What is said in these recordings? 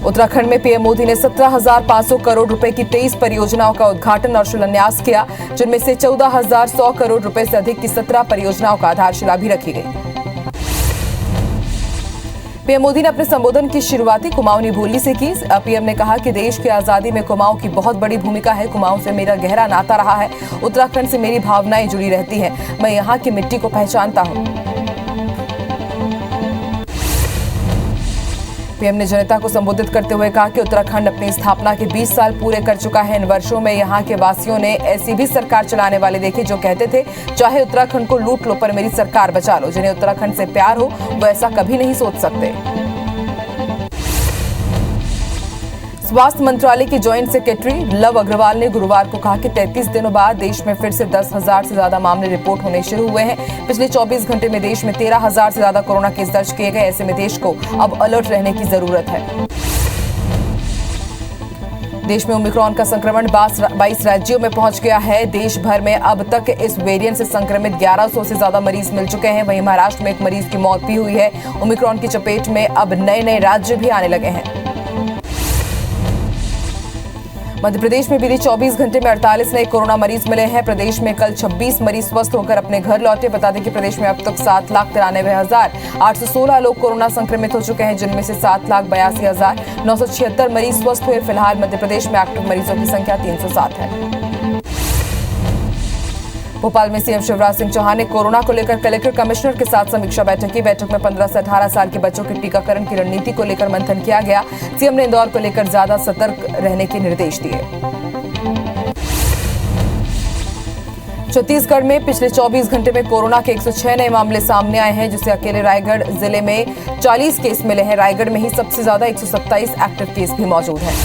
उत्तराखंड में पीएम मोदी ने 17,500 करोड़ रुपए की 23 परियोजनाओं का उद्घाटन और शिलान्यास किया, जिनमें से 14,100 करोड़ रुपए से अधिक की 17 परियोजनाओं का आधारशिला भी रखी गई। पीएम मोदी ने अपने संबोधन की शुरुआती कुमाऊनी बोली से की। पीएम ने कहा कि देश की आजादी में कुमाऊं की बहुत बड़ी भूमिका है। कुमाऊं से मेरा गहरा नाता रहा है। उत्तराखंड से मेरी भावनाएं जुड़ी रहती हैं। मैं यहाँ की मिट्टी को पहचानता हूँ। पीएम ने जनता को संबोधित करते हुए कहा कि उत्तराखंड अपनी स्थापना के 20 साल पूरे कर चुका है। इन वर्षों में यहाँ के वासियों ने ऐसी भी सरकार चलाने वाले देखे जो कहते थे चाहे उत्तराखंड को लूट लो पर मेरी सरकार बचा लो। जिन्हें उत्तराखंड से प्यार हो वो ऐसा कभी नहीं सोच सकते। स्वास्थ्य मंत्रालय की ज्वाइंट सेक्रेटरी लव अग्रवाल ने गुरुवार को कहा कि 33 दिनों बाद देश में फिर से 10,000 से ज्यादा मामले रिपोर्ट होने शुरू हुए हैं। पिछले 24 घंटे में देश में 13,000 से ज्यादा कोरोना केस दर्ज किए गए। ऐसे में देश को अब अलर्ट रहने की जरूरत है। देश में ओमिक्रॉन का संक्रमण 22 राज्यों में पहुंच गया है। देश भर में अब तक इस वेरिएंट से संक्रमित 1100 से ज्यादा मरीज मिल चुके हैं। वहीं महाराष्ट्र में एक मरीज की मौत भी हुई है। ओमिक्रॉन की चपेट में अब नए राज्य भी आने लगे हैं। मध्य प्रदेश में बीते 24 घंटे में 48 नए कोरोना मरीज मिले हैं। प्रदेश में कल 26 मरीज स्वस्थ होकर अपने घर लौटे। बता दें कि प्रदेश में अब तक 7,93,816 लोग कोरोना संक्रमित हो चुके हैं, जिनमें से 7,82,976 मरीज स्वस्थ हुए। फिलहाल मध्य प्रदेश में एक्टिव मरीजों की संख्या 307 है। भोपाल में सीएम शिवराज सिंह चौहान ने कोरोना को लेकर कलेक्टर कमिश्नर के साथ समीक्षा बैठक की। बैठक में 15 से 18 साल के बच्चों के टीकाकरण की रणनीति को लेकर मंथन किया गया। सीएम ने इंदौर को लेकर ज्यादा सतर्क रहने के निर्देश दिए। छत्तीसगढ़ में पिछले 24 घंटे में कोरोना के 106 नए मामले सामने आए हैं, जिससे अकेले रायगढ़ जिले में 40 केस मिले हैं। रायगढ़ में ही सबसे ज्यादा 127 एक्टिव केस भी मौजूद हैं।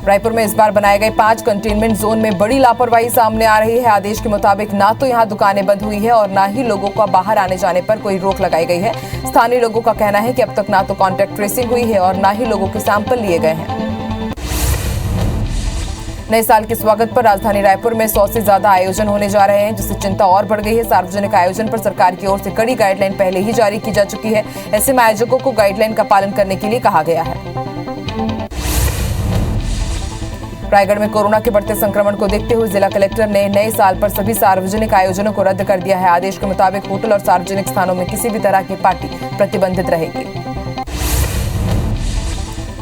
रायपुर में इस बार बनाए गए 5 कंटेनमेंट जोन में बड़ी लापरवाही सामने आ रही है। आदेश के मुताबिक ना तो यहां दुकानें बंद हुई है और ना ही लोगों का बाहर आने जाने पर कोई रोक लगाई गई है। स्थानीय लोगों का कहना है कि अब तक ना तो कॉन्टैक्ट ट्रेसिंग हुई है और ना ही लोगों के सैंपल लिए गए हैं। नए साल के स्वागत पर राजधानी रायपुर में 100 से ज्यादा आयोजन होने जा रहे हैं, जिससे चिंता और बढ़ गई है। सार्वजनिक आयोजन पर सरकार की ओर से कड़ी गाइडलाइन पहले ही जारी की जा चुकी है। ऐसे में आयोजकों को गाइडलाइन का पालन करने के लिए कहा गया है। रायगढ़ में कोरोना के बढ़ते संक्रमण को देखते हुए जिला कलेक्टर ने नए साल पर सभी सार्वजनिक आयोजनों को रद्द कर दिया है। आदेश के मुताबिक होटल और सार्वजनिक स्थानों में किसी भी तरह की पार्टी प्रतिबंधित रहेगी।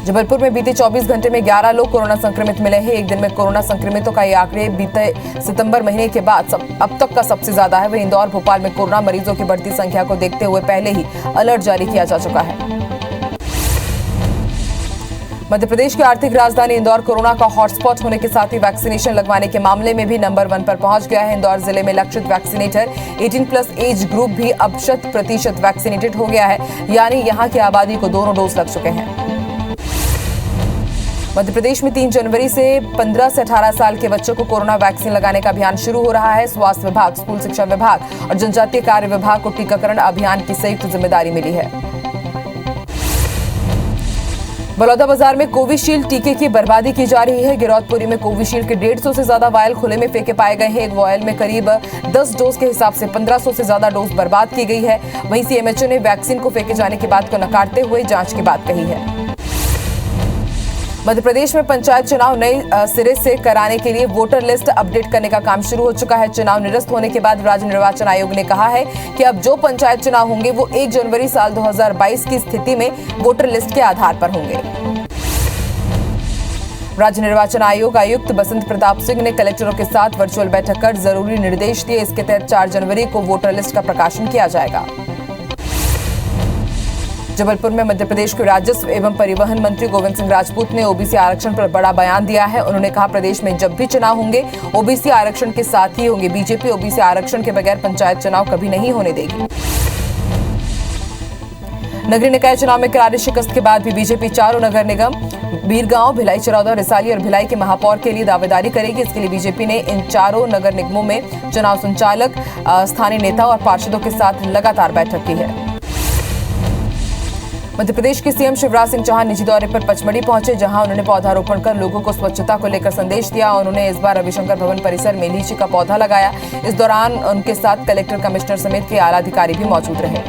जबलपुर में बीते 24 घंटे में 11 लोग कोरोना संक्रमित मिले हैं। एक दिन में कोरोना संक्रमितों का ये आंकड़े बीते सितंबर महीने के बाद अब तक का सबसे ज्यादा है। वहीं इंदौर, भोपाल में कोरोना मरीजों की बढ़ती संख्या को देखते हुए पहले ही अलर्ट जारी किया जा चुका है। मध्य प्रदेश की आर्थिक राजधानी इंदौर कोरोना का हॉटस्पॉट होने के साथ ही वैक्सीनेशन लगवाने के मामले में भी नंबर 1 पर पहुंच गया है। इंदौर जिले में लक्षित वैक्सीनेटर 18+ एज ग्रुप भी अब 100% वैक्सीनेटेड हो गया है, यानी यहां की आबादी को दोनों डोज लग चुके हैं। मध्य प्रदेश में 3 जनवरी से 15 से 18 साल के बच्चों को कोरोना वैक्सीन लगाने का अभियान शुरू हो रहा है। स्वास्थ्य विभाग, स्कूल शिक्षा विभाग और जनजातीय कार्य विभाग को टीकाकरण अभियान की संयुक्त जिम्मेदारी मिली है। बलौदाबाजार में कोविशील्ड टीके की बर्बादी की जा रही है। गिरौदपुरी में कोविशील्ड के 150 से ज्यादा वायल खुले में फेंके पाए गए हैं। एक वायल में करीब 10 डोज के हिसाब से 1500 से ज्यादा डोज बर्बाद की गई है। वहीं सीएमएचओ ने वैक्सीन को फेंके जाने की बात को नकारते हुए जांच की बात कही है। मध्य प्रदेश में पंचायत चुनाव नए सिरे से कराने के लिए वोटर लिस्ट अपडेट करने का काम शुरू हो चुका है। चुनाव निरस्त होने के बाद राज्य निर्वाचन आयोग ने कहा है कि अब जो पंचायत चुनाव होंगे वो 1 जनवरी साल 2022 की स्थिति में वोटर लिस्ट के आधार पर होंगे। राज्य निर्वाचन आयोग आयुक्त बसंत प्रताप सिंह ने कलेक्टरों के साथ वर्चुअल बैठक कर जरूरी निर्देश दिए। इसके तहत 4 जनवरी को वोटर लिस्ट का प्रकाशन किया जाएगा। जबलपुर में मध्य प्रदेश के राजस्व एवं परिवहन मंत्री गोविंद सिंह राजपूत ने ओबीसी आरक्षण पर बड़ा बयान दिया है। उन्होंने कहा, प्रदेश में जब भी चुनाव होंगे ओबीसी आरक्षण के साथ ही होंगे। बीजेपी ओबीसी आरक्षण के बगैर पंचायत चुनाव कभी नहीं होने देगी। नगरीय निकाय चुनाव में करारी शिकस्त के बाद भी बीजेपी चारों नगर निगम बीरगांव, भिलाई, चरौदा, रिसाली और भिलाई के महापौर के लिए दावेदारी करेगी। इसके लिए बीजेपी ने इन चारों नगर निगमों में चुनाव संचालक, स्थानीय नेता और पार्षदों के साथ लगातार बैठक की है। मध्य प्रदेश के सीएम शिवराज सिंह चौहान निजी दौरे पर पचमढ़ी पहुंचे, जहां उन्होंने पौधारोपण कर लोगों को स्वच्छता को लेकर संदेश दिया। उन्होंने इस बार रविशंकर भवन परिसर में लीची का पौधा लगाया। इस दौरान उनके साथ कलेक्टर, कमिश्नर समेत के आला अधिकारी भी मौजूद रहे।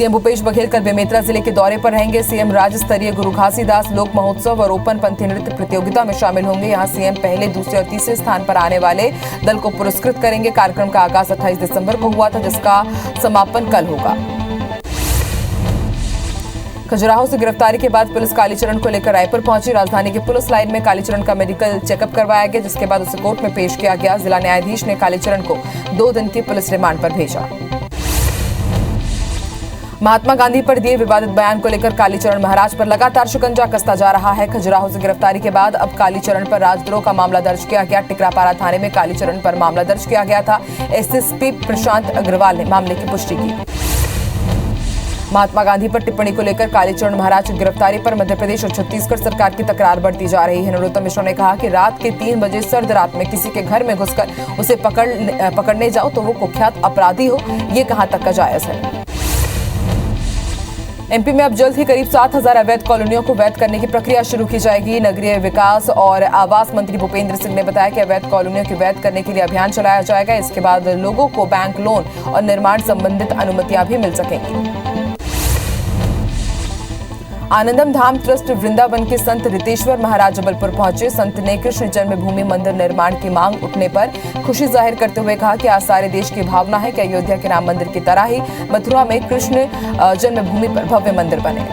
सीएम भूपेश बघेल कल बेमेतरा जिले के दौरे पर रहेंगे। सीएम राज्य स्तरीय गुरु घासीदास लोक महोत्सव और ओपन पंथी नृत्य प्रतियोगिता में शामिल होंगे। यहां सीएम पहले, दूसरे और तीसरे स्थान पर आने वाले दल को पुरस्कृत करेंगे। कार्यक्रम का आगाज 28 दिसंबर को हुआ था, जिसका समापन कल होगा। खजुराहो से गिरफ्तारी के बाद पुलिस कालीचरण को लेकर रायपुर पहुंची। राजधानी की पुलिस लाइन में कालीचरण का मेडिकल चेकअप करवाया गया, जिसके बाद उसे कोर्ट में पेश किया गया। जिला न्यायाधीश ने कालीचरण को 2 दिन की पुलिस रिमांड पर भेजा। महात्मा गांधी पर दिए विवादित बयान को लेकर कालीचरण महाराज पर लगातार शिकंजा कसता जा रहा है। खजुराहो से गिरफ्तारी के बाद अब कालीचरण पर राजद्रोह का मामला दर्ज किया गया। टिकरापारा थाने में कालीचरण पर मामला दर्ज किया गया था। एसएसपी प्रशांत अग्रवाल ने मामले की पुष्टि की। महात्मा गांधी पर टिप्पणी को लेकर कालीचरण महाराज की गिरफ्तारी पर मध्य प्रदेश और छत्तीसगढ़ सरकार की तकरार बढ़ती जा रही है। नरोत्तम मिश्रा ने कहा कि रात के 3 बजे सर्द रात में किसी के घर में घुसकर उसे पकड़ने जाओ तो वो कुख्यात अपराधी हो, ये कहां तक का जायज है। एमपी में अब जल्द ही करीब 7,000 अवैध कॉलोनियों को वैध करने की प्रक्रिया शुरू की जाएगी। नगरीय विकास और आवास मंत्री भूपेंद्र सिंह ने बताया कि अवैध कॉलोनियों की वैध करने के लिए अभियान चलाया जाएगा। इसके बाद लोगों को बैंक लोन और निर्माण संबंधित अनुमतियां भी मिल सकेंगी। आनंदम धाम ट्रस्ट वृंदावन के संत रितेश्वर महाराज जबलपुर पहुंचे। संत ने कृष्ण जन्मभूमि मंदिर निर्माण की मांग उठने पर खुशी जाहिर करते हुए कहा कि आज सारे देश की भावना है कि अयोध्या के राम मंदिर की तरह ही मथुरा में कृष्ण जन्मभूमि पर भव्य मंदिर बने।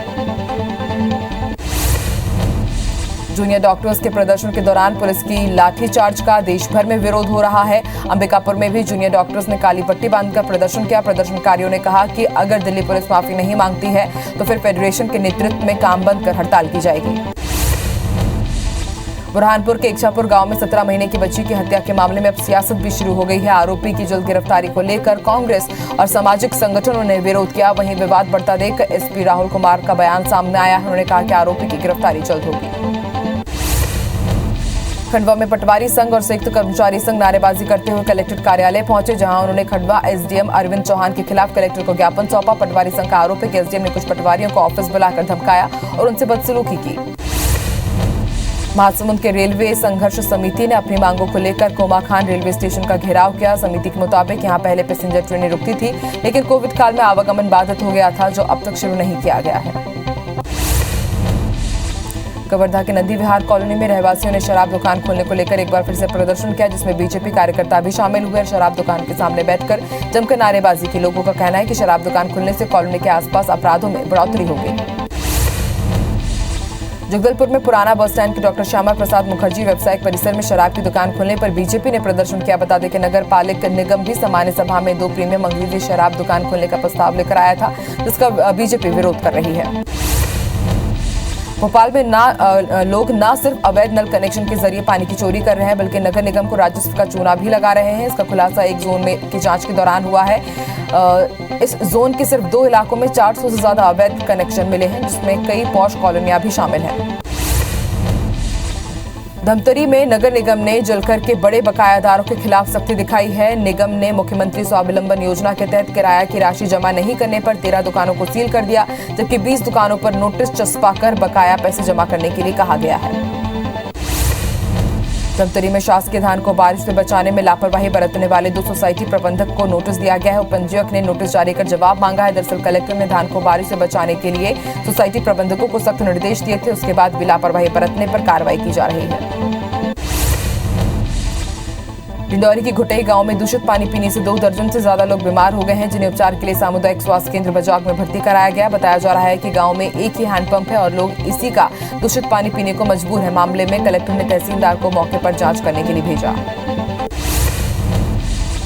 जूनियर डॉक्टर्स के प्रदर्शन के दौरान पुलिस की लाठीचार्ज का देश भर में विरोध हो रहा है। अंबिकापुर में भी जूनियर डॉक्टर्स ने काली पट्टी बांधकर प्रदर्शन किया। प्रदर्शनकारियों ने कहा कि अगर दिल्ली पुलिस माफी नहीं मांगती है तो फिर फेडरेशन के नेतृत्व में काम बंद कर हड़ताल की जाएगी। बुरहानपुर के इच्छापुर गांव में 17 महीने की बच्ची की हत्या के मामले में अब सियासत भी शुरू हो गई है। आरोपी की जल्द गिरफ्तारी को लेकर कांग्रेस और सामाजिक संगठनों ने विरोध किया। वहीं विवाद बढ़ता देख एसपी राहुल कुमार का बयान सामने आया है। उन्होंने कहा कि आरोपी की गिरफ्तारी जल्द होगी। खंडवा में पटवारी संघ और संयुक्त कर्मचारी संघ नारेबाजी करते हुए कलेक्ट्रेट कार्यालय पहुंचे, जहां उन्होंने खंडवा एसडीएम अरविंद चौहान के खिलाफ कलेक्टर को ज्ञापन सौंपा। पटवारी संघ का आरोप है कि एसडीएम ने कुछ पटवारियों को ऑफिस बुलाकर धमकाया और उनसे बदसलूकी की। महासमुंद के रेलवे संघर्ष समिति ने अपनी मांगों को लेकर कोमाखान रेलवे स्टेशन का घेराव किया। समिति के मुताबिक यहां पहले पैसेंजर ट्रेनें रुकती थी, लेकिन कोविड काल में आवागमन बाधित हो गया था, जो अब तक शुरू नहीं किया गया है। कवर्धा के नदी विहार कॉलोनी में रहवासियों ने शराब दुकान खोलने को लेकर एक बार फिर से प्रदर्शन किया, जिसमें बीजेपी कार्यकर्ता भी शामिल हुए। शराब दुकान के सामने बैठकर जमकर नारेबाजी की। लोगों का कहना है कि शराब दुकान खुलने से कॉलोनी के आसपास अपराधों में बढ़ोतरी होगी। जगदलपुर में पुराना बस स्टैंड के डॉक्टर श्यामा प्रसाद मुखर्जी व्यवसायिक परिसर में शराब की दुकान खोलने पर बीजेपी ने प्रदर्शन किया। बता दें कि नगर पालिक निगम भी सामान्य सभा में 2 प्रीमियम अंग्रेजी शराब दुकान खोलने का प्रस्ताव लेकर आया था, जिसका बीजेपी विरोध कर रही है। भोपाल में लोग न सिर्फ अवैध नल कनेक्शन के जरिए पानी की चोरी कर रहे हैं, बल्कि नगर निगम को राजस्व का चूना भी लगा रहे हैं। इसका खुलासा एक जोन में की जांच के दौरान हुआ है। इस जोन के सिर्फ 2 इलाकों में 400 से ज्यादा अवैध कनेक्शन मिले हैं, जिसमें कई पॉश कॉलोनियां भी शामिल हैं। धमतरी में नगर निगम ने जलकर के बड़े बकायादारों के खिलाफ सख्ती दिखाई है। निगम ने मुख्यमंत्री स्वावलंबन योजना के तहत किराया की राशि जमा नहीं करने पर 13 दुकानों को सील कर दिया, जबकि 20 दुकानों पर नोटिस चस्पाकर बकाया पैसे जमा करने के लिए कहा गया है। धमतरी में शासकीय धान को बारिश से बचाने में लापरवाही बरतने वाले 2 सोसाइटी प्रबंधक को नोटिस दिया गया है। उपपंजीयक ने नोटिस जारी कर जवाब मांगा है। दरअसल कलेक्टर ने धान को बारिश से बचाने के लिए सोसाइटी प्रबंधकों को सख्त निर्देश दिए थे, उसके बाद भी लापरवाही बरतने पर कार्रवाई की जा रही है। डिंडौरी की घुटई गांव में दूषित पानी पीने से 2 दर्जन से ज्यादा लोग बीमार हो गए हैं, जिन्हें उपचार के लिए सामुदायिक स्वास्थ्य केंद्र बजाग में भर्ती कराया गया। बताया जा रहा है कि गांव में एक ही हैंडपंप है और लोग इसी का दूषित पानी पीने को मजबूर है। मामले में कलेक्टर ने तहसीलदार को मौके पर जांच करने के लिए भेजा।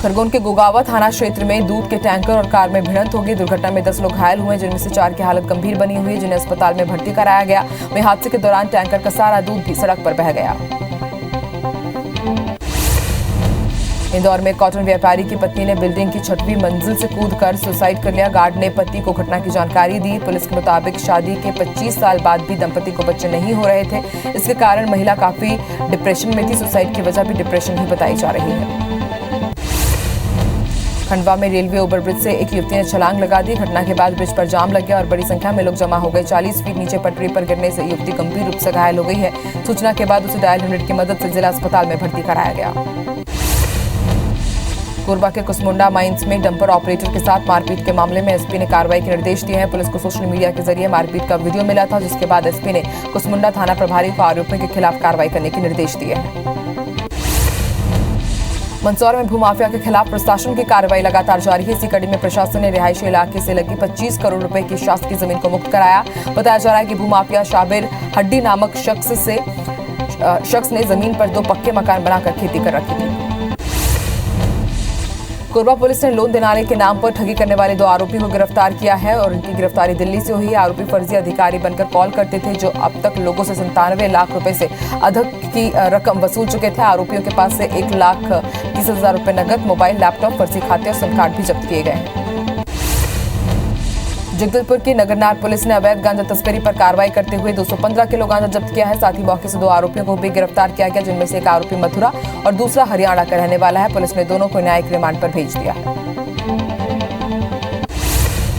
खरगोन के गोगावा थाना क्षेत्र में दूध के टैंकर और कार में भिड़ंत हो गई। दुर्घटना में 10 लोग घायल हुए, जिनमें से 4 की हालत गंभीर बनी हुई है, जिन्हें अस्पताल में भर्ती कराया गया। वहीं हादसे के दौरान टैंकर का सारा दूध भी सड़क पर बह गया। इंदौर में कॉटन व्यापारी की पत्नी ने बिल्डिंग की 6वीं मंजिल से कूदकर सुसाइड कर लिया। गार्ड ने पति को घटना की जानकारी दी। पुलिस के मुताबिक शादी के 25 साल बाद भी दंपति को बच्चे नहीं हो रहे थे। इसके कारण महिला काफी डिप्रेशन में थी। सुसाइड की वजह भी डिप्रेशन ही बताई जा रही है। खंडवा में रेलवे ओवरब्रिज से एक युवती ने छलांग लगा दी। घटना के बाद ब्रिज पर जाम लग गया और बड़ी संख्या में लोग जमा हो गए। 40 फीट नीचे पटरी पर गिरने से युवती गंभीर रूप से घायल हो गई है। सूचना के बाद उसे डायल यूनिट की मदद से जिला अस्पताल में भर्ती कराया गया। कोरबा के कुसमुंडा माइंस में डंपर ऑपरेटर के साथ मारपीट के मामले में एसपी ने कार्रवाई के निर्देश दिए हैं। पुलिस को सोशल मीडिया के जरिए मारपीट का वीडियो मिला था, जिसके बाद एसपी ने कुसमुंडा थाना प्रभारी को आरोपियों के खिलाफ कार्रवाई करने के निर्देश दिए हैं। मंदसौर में भूमाफिया के खिलाफ प्रशासन की कार्रवाई लगातार जारी है। इसी कड़ी में प्रशासन ने रिहायशी इलाके से लगी 25 करोड़ रुपए की शासकीय जमीन को मुक्त कराया। बताया जा रहा है कि भूमाफिया शाबिर हड्डी नामक शख्स ने जमीन पर 2 पक्के मकान बनाकर खेती कर रखी थी। कोरबा पुलिस ने लोन दिलाने के नाम पर ठगी करने वाले 2 आरोपियों को गिरफ्तार किया है और उनकी गिरफ्तारी दिल्ली से हुई है। आरोपी फर्जी अधिकारी बनकर कॉल करते थे, जो अब तक लोगों से 97 लाख रुपए से अधिक की रकम वसूल चुके थे। आरोपियों के पास से 1,30,000 रुपए नकद, मोबाइल, लैपटॉप, फर्जी खाते और सिम कार्ड भी जब्त किए गए। जगदलपुर की नगरनार पुलिस ने अवैध गांजा तस्करी पर कार्रवाई करते हुए 215 किलो गांजा जब्त किया है। साथ ही मौके से 2 आरोपियों को भी गिरफ्तार किया गया, जिनमें से एक आरोपी मथुरा और दूसरा हरियाणा का रहने वाला है। पुलिस ने दोनों को न्यायिक रिमांड पर भेज दिया है।